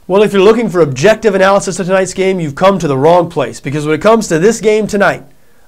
Well, if you're looking for objective analysis of tonight's game, you've come to the wrong place. Because when it comes to this game tonight,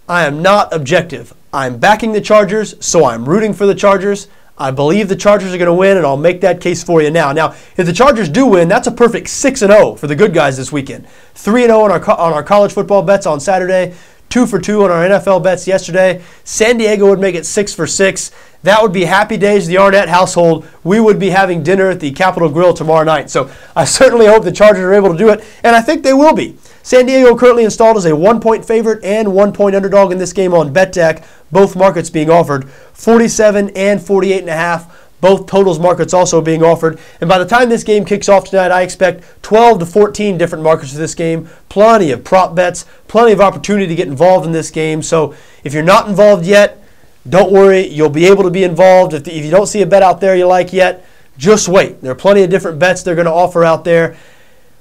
I am not objective. I'm backing the Chargers, so I'm rooting for the Chargers. I believe the Chargers are going to win, and I'll make that case for you now. Now, if the Chargers do win, that's a perfect 6-0 for the good guys this weekend. 3-0 on our college football bets on Saturday. 2 for 2 on our NFL bets yesterday. San Diego would make it 6 for 6. That would be happy days of the Arnette household. We would be having dinner at the Capitol Grill tomorrow night. So I certainly hope the Chargers are able to do it, and I think they will be. San Diego currently installed as a 1-point favorite and 1-point underdog in this game on BETDAQ, both markets being offered. 47 and 48.5. Both totals markets also being offered. And by the time this game kicks off tonight, I expect 12 to 14 different markets for this game. Plenty of prop bets, plenty of opportunity to get involved in this game. So if you're not involved yet, don't worry. You'll be able to be involved. If you don't see a bet out there you like yet, just wait. There are plenty of different bets they're going to offer out there.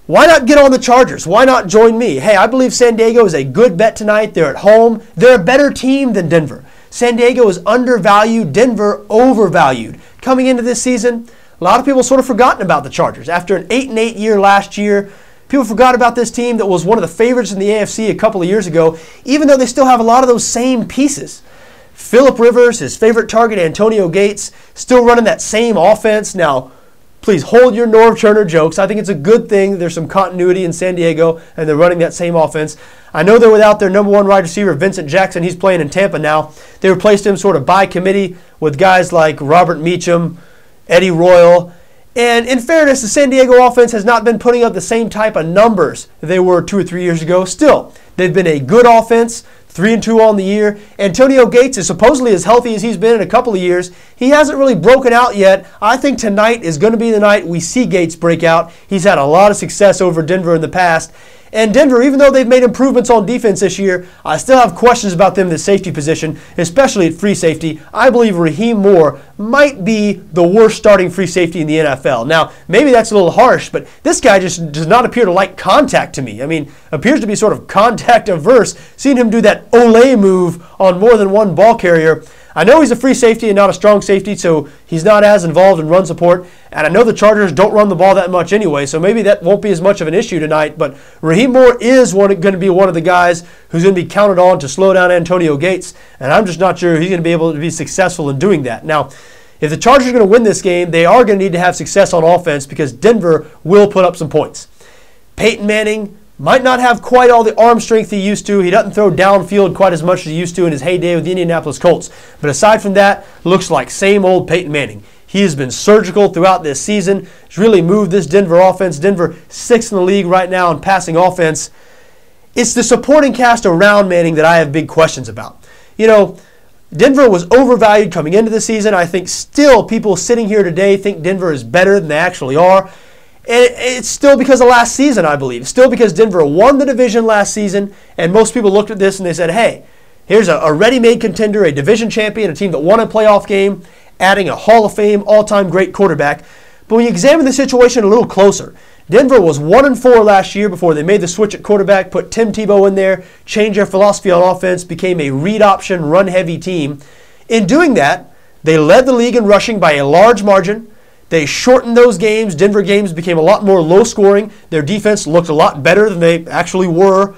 Why not get on the Chargers? Why not join me? Hey, I believe San Diego is a good bet tonight. They're at home. They're a better team than Denver. San Diego is undervalued, Denver overvalued. Coming into this season, a lot of people sort of forgotten about the Chargers. After an 8-8 year last year, people forgot about this team that was one of the favorites in the AFC a couple of years ago, even though they still have a lot of those same pieces. Phillip Rivers, his favorite target, Antonio Gates, still running that same offense. Now, please hold your Norv Turner jokes. I think it's a good thing there's some continuity in San Diego and they're running that same offense. I know they're without their number one wide receiver, Vincent Jackson. He's playing in Tampa now. They replaced him sort of by committee with guys like Robert Meacham, Eddie Royal. And in fairness, the San Diego offense has not been putting up the same type of numbers that they were 2 or 3 years ago. Still, they've been a good offense, 3-2 on the year. Antonio Gates is supposedly as healthy as he's been in a couple of years. He hasn't really broken out yet. I think tonight is going to be the night we see Gates break out. He's had a lot of success over Denver in the past. And Denver, even though they've made improvements on defense this year, I still have questions about them in the safety position, especially at free safety. I believe Raheem Moore might be the worst starting free safety in the NFL. Now, maybe that's a little harsh, but this guy just does not appear to like contact to me. I mean, appears to be sort of contact averse. Seeing him do that Olay move on more than one ball carrier. I know he's a free safety and not a strong safety, so he's not as involved in run support. And I know the Chargers don't run the ball that much anyway, so maybe that won't be as much of an issue tonight. But Raheem Moore is going to be one of the guys who's going to be counted on to slow down Antonio Gates, and I'm just not sure he's going to be able to be successful in doing that. Now, if the Chargers are going to win this game, they are going to need to have success on offense because Denver will put up some points. Peyton Manning might not have quite all the arm strength he used to. He doesn't throw downfield quite as much as he used to in his heyday with the Indianapolis Colts. But aside from that, looks like same old Peyton Manning. He has been surgical throughout this season. He's really moved this Denver offense. Denver 6th in the league right now in passing offense. It's the supporting cast around Manning that I have big questions about. You know, Denver was overvalued coming into the season. I think still people sitting here today think Denver is better than they actually are. And it's still because of last season, I believe. It's still because Denver won the division last season, and most people looked at this and they said, hey, here's a ready-made contender, a division champion, a team that won a playoff game, adding a Hall of Fame, all-time great quarterback. But when you examine the situation a little closer, Denver was 1-4 last year before they made the switch at quarterback, put Tim Tebow in there, changed their philosophy on offense, became a read option, run-heavy team. In doing that, they led the league in rushing by a large margin. They shortened those games. Denver games became a lot more low-scoring. Their defense looked a lot better than they actually were.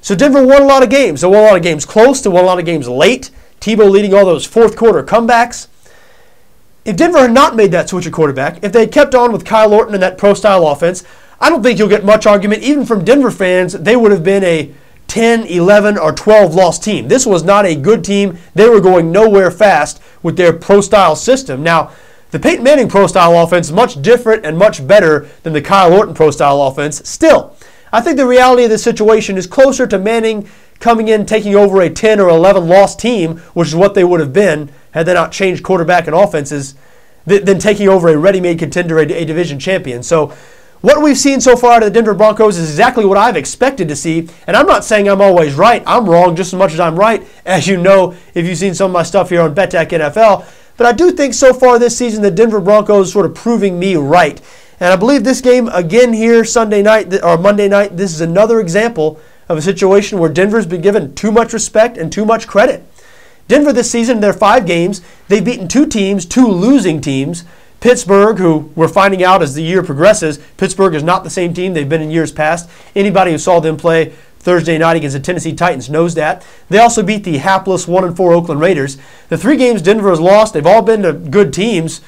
So Denver won a lot of games. They won a lot of games close. They won a lot of games late. Tebow leading all those fourth-quarter comebacks. If Denver had not made that switch at quarterback, if they had kept on with Kyle Orton and that pro-style offense, I don't think you'll get much argument, even from Denver fans, they would have been a 10, 11, or 12-loss team. This was not a good team. They were going nowhere fast with their pro-style system. Now, the Peyton Manning pro-style offense is much different and much better than the Kyle Orton pro-style offense. Still, I think the reality of the situation is closer to Manning coming in, taking over a 10 or 11 loss team, which is what they would have been had they not changed quarterback and offenses, than taking over a ready-made contender, a division champion. So what we've seen so far out of the Denver Broncos is exactly what I've expected to see. And I'm not saying I'm always right. I'm wrong just as much as I'm right, as you know if you've seen some of my stuff here on BETDAQ NFL. But I do think so far this season the Denver Broncos sort of proving me right. And I believe this game again here Sunday night or Monday night, this is another example of a situation where Denver's been given too much respect and too much credit. Denver this season, in their 5 games, they've beaten 2 teams, 2 losing teams. Pittsburgh, who we're finding out as the year progresses, Pittsburgh is not the same team they've been in years past. Anybody who saw them play Thursday night against the Tennessee Titans knows that. They also beat the hapless 1-4 Oakland Raiders. The 3 games Denver has lost, they've all been to good teams,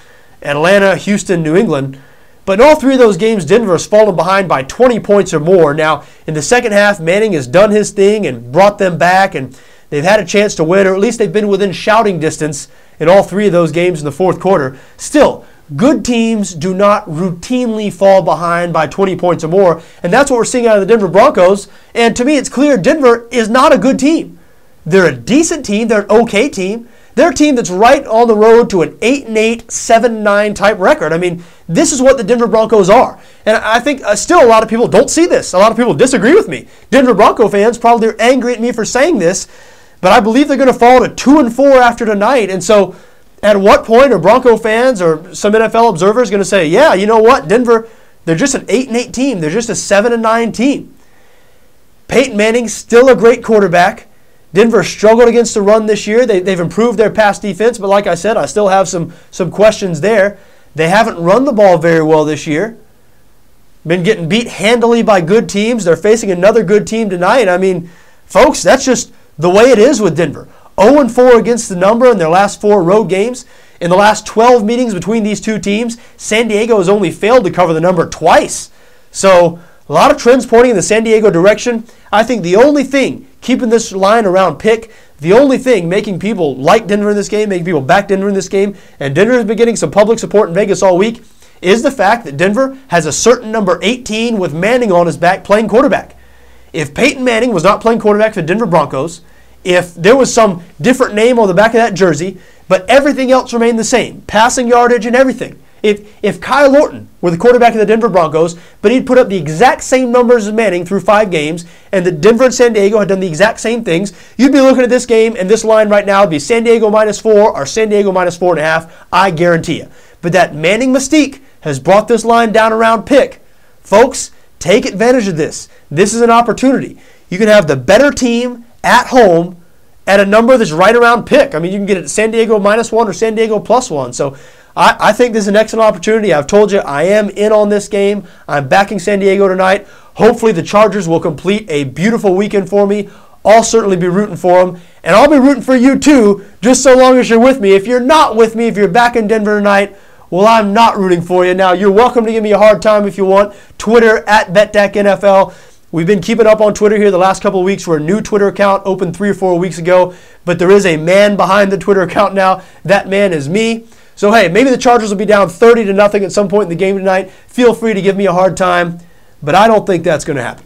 Atlanta, Houston, New England. But in all 3 of those games, Denver has fallen behind by 20 points or more. Now, in the second half, Manning has done his thing and brought them back, and they've had a chance to win, or at least they've been within shouting distance in all 3 of those games in the fourth quarter. Still, good teams do not routinely fall behind by 20 points or more, and that's what we're seeing out of the Denver Broncos. And to me, it's clear Denver is not a good team. They're a decent team. They're an okay team. They're a team that's right on the road to an 8-8, 7-9 type record. I mean, this is what the Denver Broncos are. And I think still a lot of people don't see this. A lot of people disagree with me. Denver Bronco fans probably are angry at me for saying this, but I believe they're going to fall to 2-4 after tonight. And so at what point are Bronco fans or some NFL observers going to say, yeah, you know what, Denver, they're just an 8-8 team. They're just a 7-9 team. Peyton Manning's still a great quarterback. Denver struggled against the run this year. They've improved their pass defense, but like I said, I still have some questions there. They haven't run the ball very well this year. Been getting beat handily by good teams. They're facing another good team tonight. I mean, folks, that's just the way it is with Denver. 0-4 against the number in their last 4 road games. In the last 12 meetings between these 2 teams, San Diego has only failed to cover the number twice. So a lot of trends pointing in the San Diego direction. I think the only thing keeping this line around pick, the only thing making people like Denver in this game, making people back Denver in this game, and Denver has been getting some public support in Vegas all week, is the fact that Denver has a certain number 18 with Manning on his back playing quarterback. If Peyton Manning was not playing quarterback for the Denver Broncos, if there was some different name on the back of that jersey, but everything else remained the same, passing yardage and everything. If Kyle Orton were the quarterback of the Denver Broncos, but he'd put up the exact same numbers as Manning through 5 games, and the Denver and San Diego had done the exact same things, you'd be looking at this game, and this line right now would be San Diego -4 or San Diego -4.5, I guarantee you. But that Manning mystique has brought this line down around pick. Folks, take advantage of this. This is an opportunity. You can have the better team at home at a number that's right around pick. I mean, you can get it at San Diego -1 or San Diego +1. So I think this is an excellent opportunity. I've told you I am in on this game. I'm backing San Diego tonight. Hopefully the Chargers will complete a beautiful weekend for me. I'll certainly be rooting for them. And I'll be rooting for you too, just so long as you're with me. If you're not with me, if you're back in Denver tonight, well, I'm not rooting for you. Now, you're welcome to give me a hard time if you want. Twitter at BETDAQ NFL. We've been keeping up on Twitter here the last couple of weeks. We're a new Twitter account opened 3 or 4 weeks ago, but there is a man behind the Twitter account now. That man is me. So, hey, maybe the Chargers will be down 30-0 at some point in the game tonight. Feel free to give me a hard time, but I don't think that's going to happen.